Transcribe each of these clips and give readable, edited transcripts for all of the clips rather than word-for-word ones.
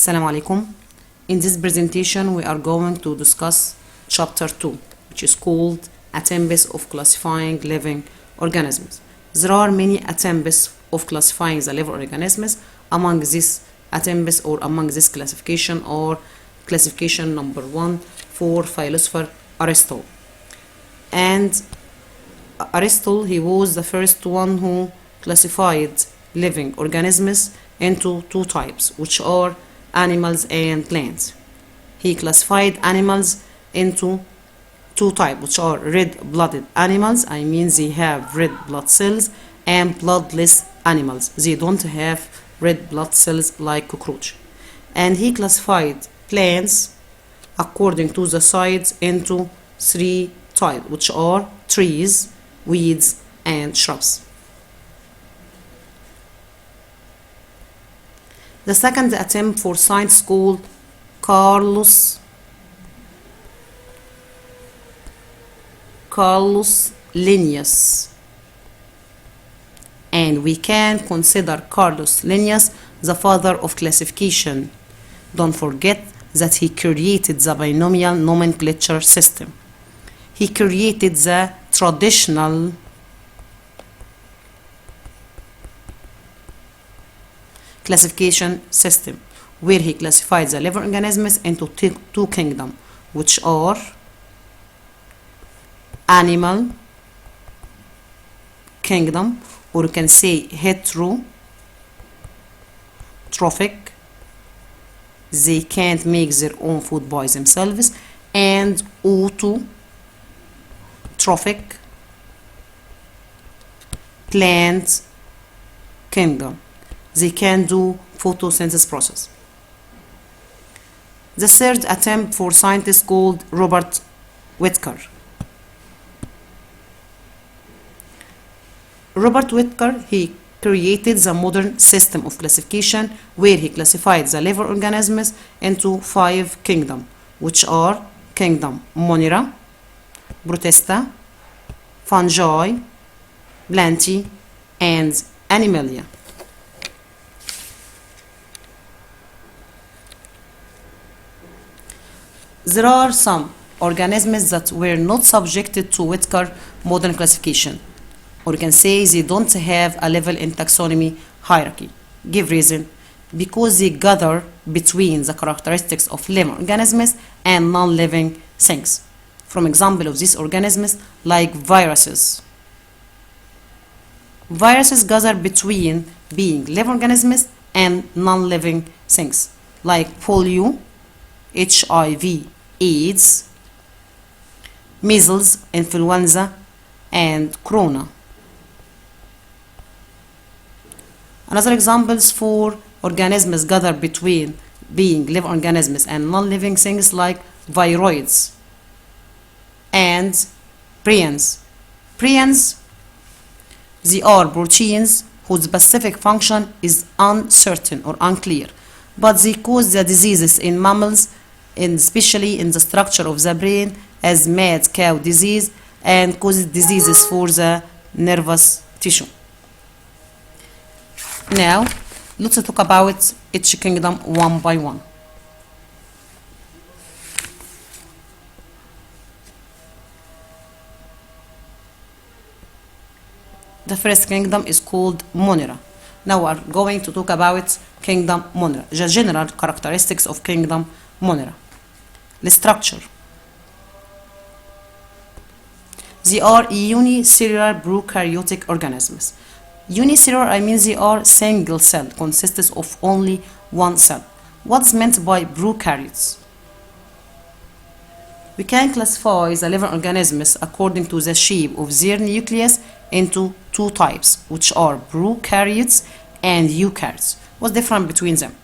Assalamu alaikum. In this presentation, we are going to discuss chapter 2, which is called Attempts of Classifying Living Organisms. There are many attempts of classifying the living organisms. Among these attempts or among this classification or classification number 1 for philosopher Aristotle. And Aristotle, he was the first one who classified living organisms into two types, which are animals and plants. He classified animals into two types, which are red-blooded animals. I mean, they have red blood cells, and bloodless animals. They don't have red blood cells like cockroach. And he classified plants according to the size into three types, which are trees, weeds, and shrubs. The second attempt for science called Carolus Linnaeus, and we can consider Carolus Linnaeus the father of classification. Don't forget that he created the binomial nomenclature system. He created the traditional classification system, where he classified the living organisms into two kingdoms, which are animal kingdom, or you can say heterotrophic, they can't make their own food by themselves, and autotrophic, plant kingdom, they can do photosynthesis process. The third attempt for scientists called Robert Whittaker. Robert Whittaker, he created the modern system of classification, where he classified the living organisms into 5 kingdoms, which are kingdom Monera, Protista, fungi, plantae, and animalia. There are some organisms that were not subjected to Whittaker modern classification, or you can say they don't have a level in taxonomy hierarchy. Give reason: because they gather between the characteristics of living organisms and non-living things. From example of these organisms, like viruses. Viruses gather between being living organisms and non-living things, like polio, HIV, AIDS, measles, influenza, and corona. Another examples for organisms gather between being living organisms and non-living things, like viroids and prions. Prions, they are proteins whose specific function is uncertain or unclear, but they cause the diseases in mammals, and especially in the structure of the brain, as mad cow disease, and causes diseases for the nervous tissue. Now, let's talk about each kingdom one by one. The first kingdom is called Monera. Now we are going to talk about kingdom Monera, the general characteristics of kingdom Monera. The structure. They are unicellular prokaryotic organisms. Unicellular, I mean they are single cell, consists of only one cell. What's meant by prokaryotes? We can classify the living organisms according to the shape of their nucleus into two types, which are prokaryotes and eukaryotes. What's the difference between them?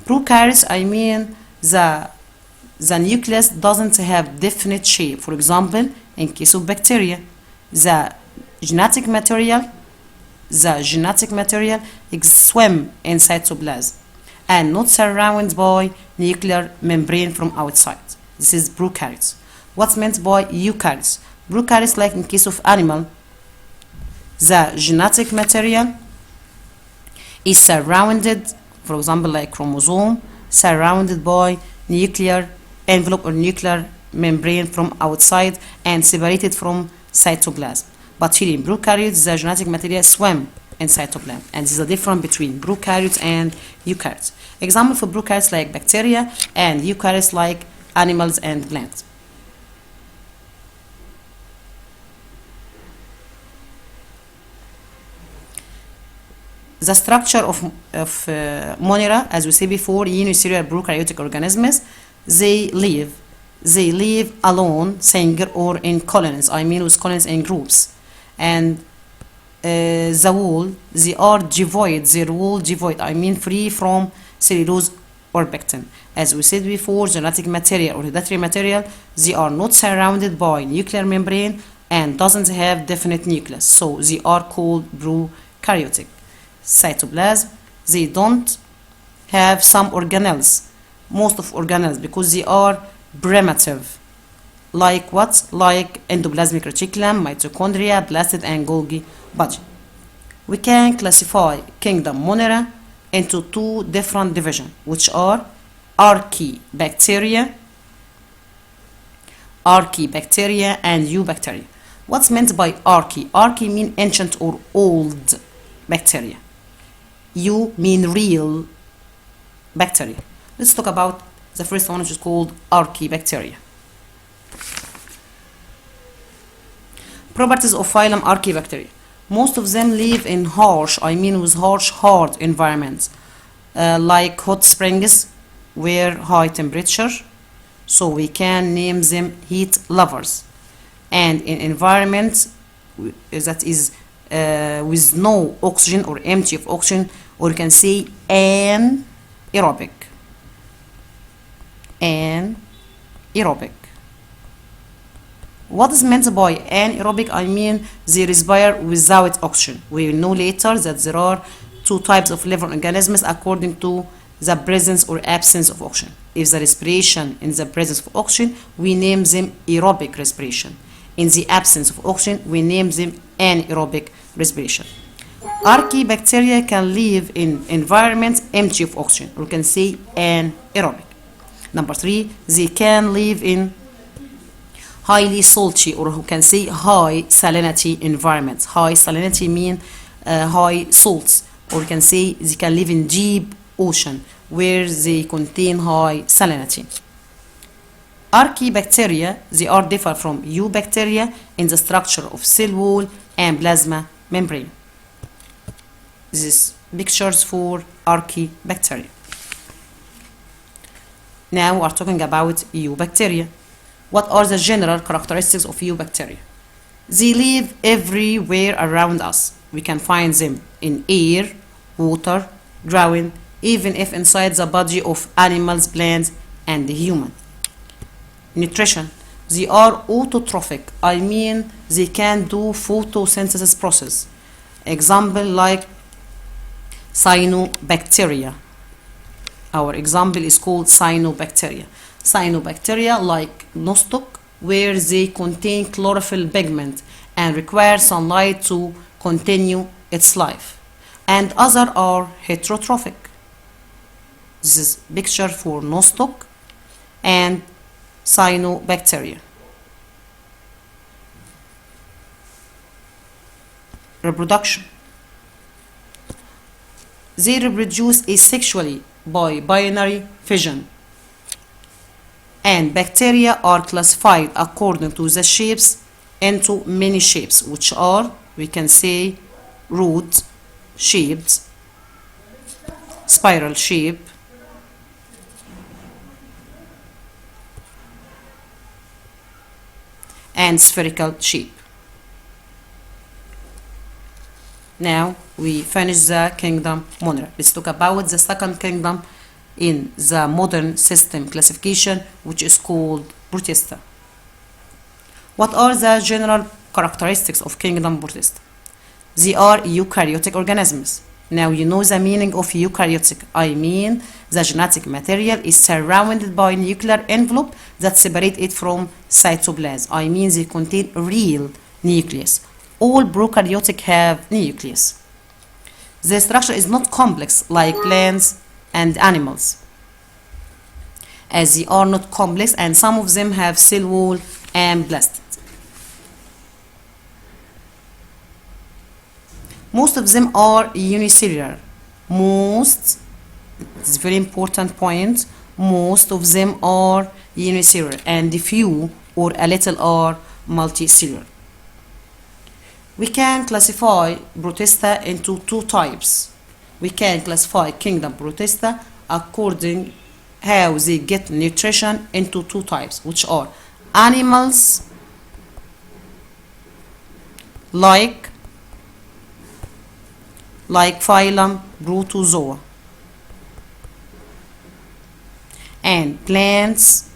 Prokaryotes, I mean the nucleus doesn't have definite shape. For example, in case of bacteria, the genetic material swim in cytoplasm and not surrounded by nuclear membrane from outside. This is prokaryotes. What's meant by eukaryotes? Prokaryotes, like in case of animal, the genetic material is surrounded, for example, like chromosome, surrounded by nuclear envelope or nuclear membrane from outside and separated from cytoplasm. But here in prokaryotes, the genetic material swim in cytoplasm, and this is the difference between prokaryotes and eukaryotes. Example for prokaryotes like bacteria and eukaryotes like animals and plants. The structure of Monera, as we said before, unicellular prokaryotic organisms, they live alone, single, or in colonies. I mean with colonies and groups. And the wall, they are devoid, their wall devoid, I mean free from cellulose or pectin. As we said before, genetic material or hereditary material, they are not surrounded by nuclear membrane and doesn't have definite nucleus, so they are called prokaryotic. Cytoplasm, they don't have some organelles, most of organelles, because they are primitive. Like what? Like endoplasmic reticulum, mitochondria, plastid, and Golgi body. We can classify kingdom Monera into two different divisions, which are Archaebacteria and Eubacteria. What's meant by archae? Archae mean ancient or old bacteria. Eu mean real bacteria. Let's talk about the first one, which is called Archaebacteria. Properties of phylum Archaebacteria. Most of them live in harsh, I mean with harsh, hard environments, like hot springs where high temperature, so we can name them heat lovers. And in environments that is with no oxygen or empty of oxygen, or you can say anaerobic. Anaerobic. What is meant by anaerobic? I mean they respire without oxygen. We will know later that there are two types of living organisms according to the presence or absence of oxygen. If the respiration in the presence of oxygen, we name them aerobic respiration. In the absence of oxygen, we name them anaerobic respiration. Archaebacteria can live in environments empty of oxygen, or we can say anaerobic. Number 3, they can live in highly salty, or who can say high salinity environments. High salinity mean high salts, or we can say they can live in deep ocean where they contain high salinity. Archaebacteria, they are different from eubacteria in the structure of cell wall and plasma membrane. This is pictures for Archaebacteria. Now we are talking about eubacteria. What are the general characteristics of eubacteria? They live everywhere around us. We can find them in air, water, ground, even if inside the body of animals, plants, and the human. Nutrition. They are autotrophic. I mean they can do photosynthesis process. Example like cyanobacteria. Our example is called cyanobacteria. Cyanobacteria like nostoc, where they contain chlorophyll pigment and require sunlight to continue its life. And other are heterotrophic. This is picture for nostoc and cyanobacteria. Reproduction. They reproduce asexually by binary fission. And bacteria are classified according to the shapes into many shapes, which are, we can say, root shaped, spiral shape, and spherical shape. Now we finish the kingdom Monera. Let's talk about the second kingdom in the modern system classification, which is called Protista. What are the general characteristics of kingdom Protista? They are eukaryotic organisms. Now you know the meaning of eukaryotic. I mean the genetic material is surrounded by a nuclear envelope that separates it from cytoplasm. I mean they contain real nucleus. All prokaryotic have nucleus. The structure is not complex like plants and animals. as they are not complex, and some of them have cell wall and blastid. Most of them are unicellular. Most, it's a very important point, most of them are unicellular, and few or a little are multicellular. We can classify Protista into two types. We can classify kingdom Protista according how they get nutrition into two types, which are animals like phylum Protozoa, and plants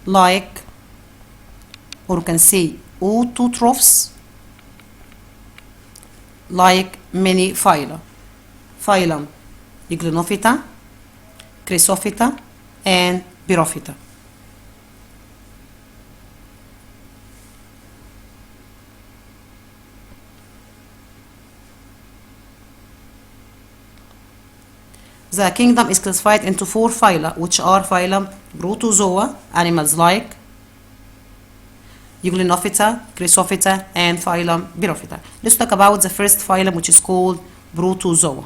like, or you can say autotrophs, like many phyla. Phylum Euglenophyta, Chrysophyta, and Pyrophyta. The kingdom is classified into four phyla, which are phylum Protozoa, animals like Euglenophyta, Chrysophyta, and phylum Pyrophyta. Let's talk about the first phylum, which is called Protozoa.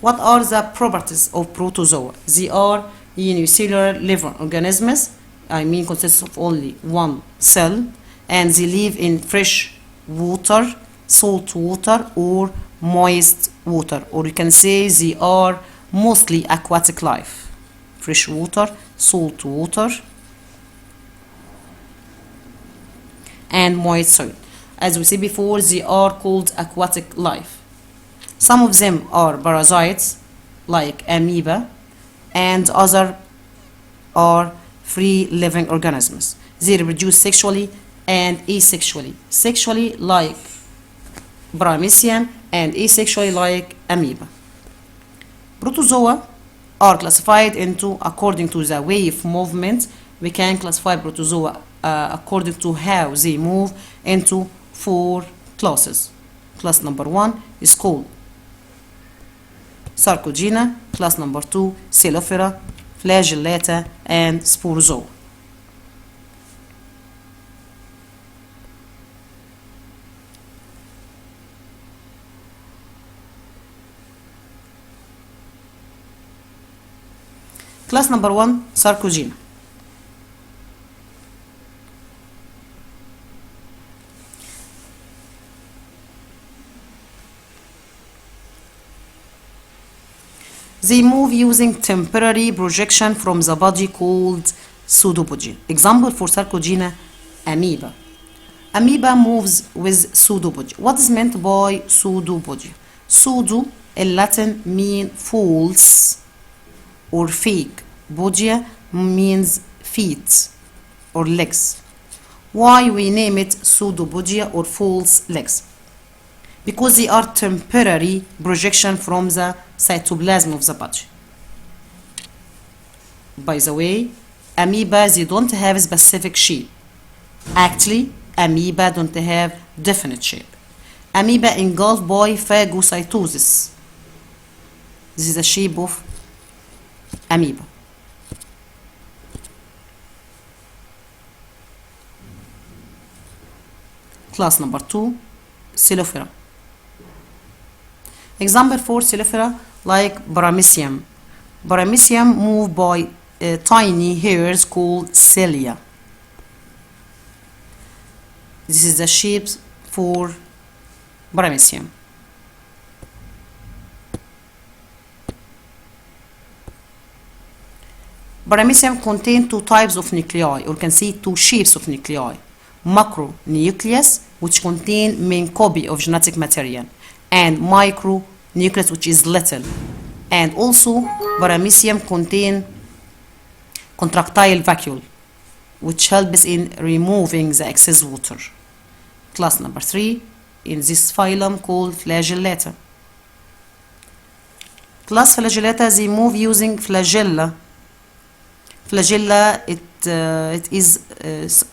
What are the properties of Protozoa? They are unicellular living organisms, consists of only one cell, and they live in fresh water, salt water, or moist water, or you can say they are mostly aquatic life. Fresh water, salt water, and moist soil. As we said before, they are called aquatic life. Some of them are parasites like amoeba, and other are free living organisms. They reproduce sexually and asexually. Sexually like Paramecium, and asexually like amoeba. Protozoa are classified into according to the wave movement. We can classify Protozoa according to how they move into four classes. Class number 1 is called Sarcogena, class number 2 Coelophora, Flagellata, and Sporozoa. Class number 1 Sarcogena. They move using temporary projection from the body called pseudopody. Example for Sarcogena, amoeba. Amoeba moves with pseudopody. What is meant by pseudopody? Pseudo in Latin mean false or fake. Podia means feet or legs. Why we name it pseudopodia or false legs? Because they are temporary projection from the cytoplasm of the body. By the way, amoeba, they don't have a specific shape. Actually, amoeba don't have definite shape. Amoeba engulfed by phagocytosis. This is the shape of amoeba. Class number 2, Coelophora. Example for Coelophora like Paramecium. Paramecium move by tiny hairs called cilia. This is the shape for Paramecium. Paramecium contain two types of nuclei, or you can see two shapes of nuclei. Macronucleus, which contain main copy of genetic material, and micronucleus, which is little. And also, Paramecium contain contractile vacuole, which helps in removing the excess water. Class number 3 in this phylum called Flagellata. Class Flagellata, they move using flagella. Flagella, it is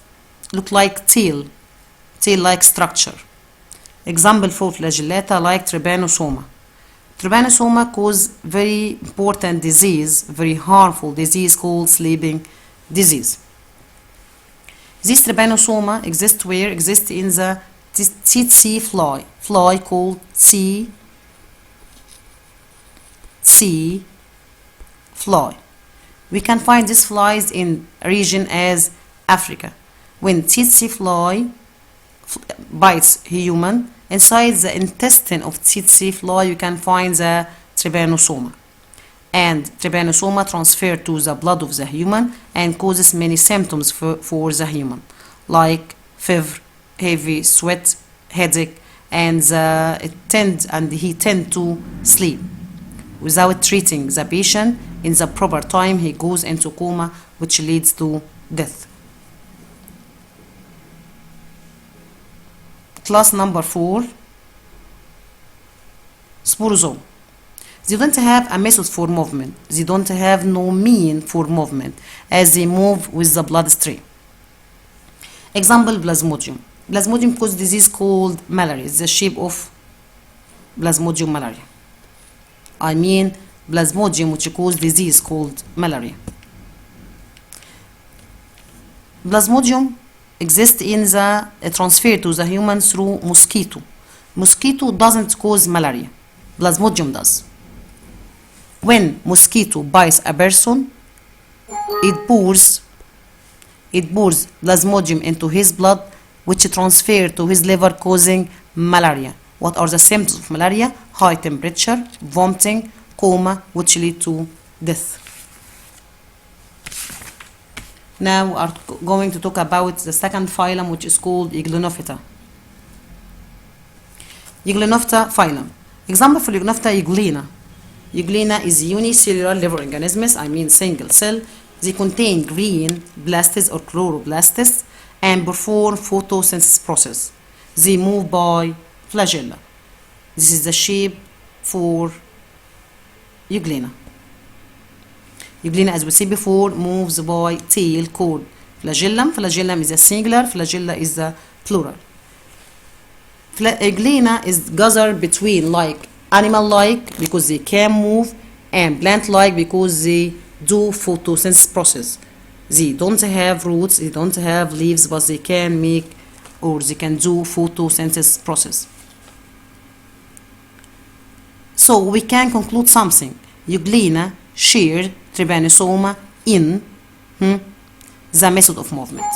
look like tail-like structure. Example for Flagellata like Trypanosoma. Trypanosoma cause very important disease, very harmful disease called sleeping disease. This trypanosoma exists where? Exists in the tsetse fly called tsetse fly. We can find these flies in a region as Africa. When tsetse fly bites human, inside the intestine of tsetse fly you can find the trypanosoma. And trypanosoma transfer to the blood of the human and causes many symptoms for the human, like fever, heavy sweat, headache, and he tend to sleep. Without treating the patient in the proper time, he goes into coma, which leads to death. Class number 4, sporozoa. They don't have a method for movement. They don't have no mean for movement as they move with the bloodstream. Example, Plasmodium. Plasmodium causes disease called malaria. It's the shape of Plasmodium malaria. I mean Plasmodium which causes disease called malaria. Plasmodium exists in the transfer to the human through mosquito. Mosquito doesn't cause malaria. Plasmodium does. When mosquito bites a person, it pours Plasmodium into his blood, which transfers to his liver, causing malaria. What are the symptoms of malaria? High temperature, vomiting, coma, which lead to death. Now we are going to talk about the second phylum, which is called Euglenophyta. Euglenophyta phylum. Example for Euglenophyta, Euglena. Euglena is unicellular liver organisms, I mean single cell. They contain green blasts or chloroplasts and perform photosynthesis process. They move by flagella. This is the shape for Euglena. Euglena, as we said before, moves by tail called flagellum. Flagellum is a singular, flagella is the plural. Euglena is gathered between like animal-like because they can move and plant-like because they do photosynthesis process. They don't have roots, they don't have leaves, but they can make or they can do photosynthesis process. So we can conclude something. Euglena shared trypanosoma in the method of movement.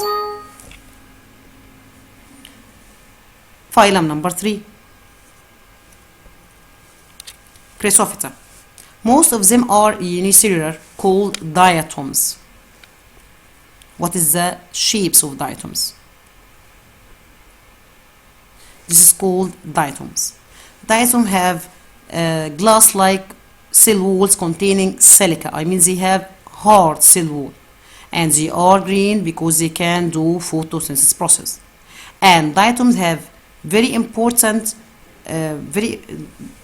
Phylum number 3, Chrysophyta. Most of them are unicellular, called diatoms. What is the shapes of diatoms? This is called diatoms. Diatoms have glass-like cell walls containing silica. I mean they have hard cell wall. And they are green because they can do photosynthesis process. And diatoms have very important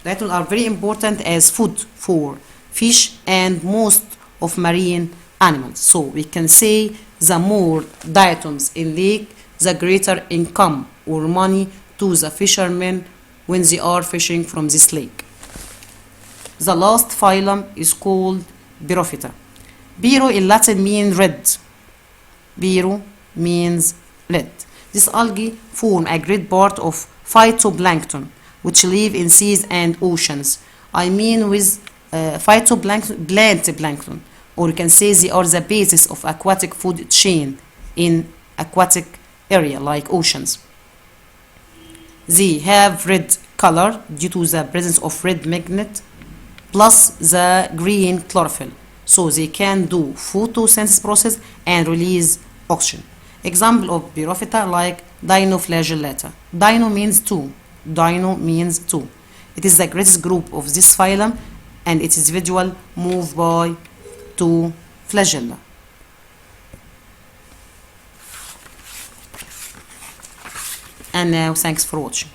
diatoms are very important as food for fish and most of marine animals. So we can say the more diatoms in lake, the greater income or money to the fishermen when they are fishing from this lake. The last phylum is called Birophyta. Biro in Latin means red. Biro means red. This algae form a great part of phytoplankton, which live in seas and oceans. I mean with phytoplankton, plant plankton, or you can say they are the basis of aquatic food chain in aquatic area like oceans. They have red color due to the presence of red magnet plus the green chlorophyll, so they can do photosynthesis process and release oxygen. Example of Birophyta like Dinoflagellata. Dino means two. Dino means two. It is the greatest group of this phylum and its individual move by two flagella. And now thanks for watching.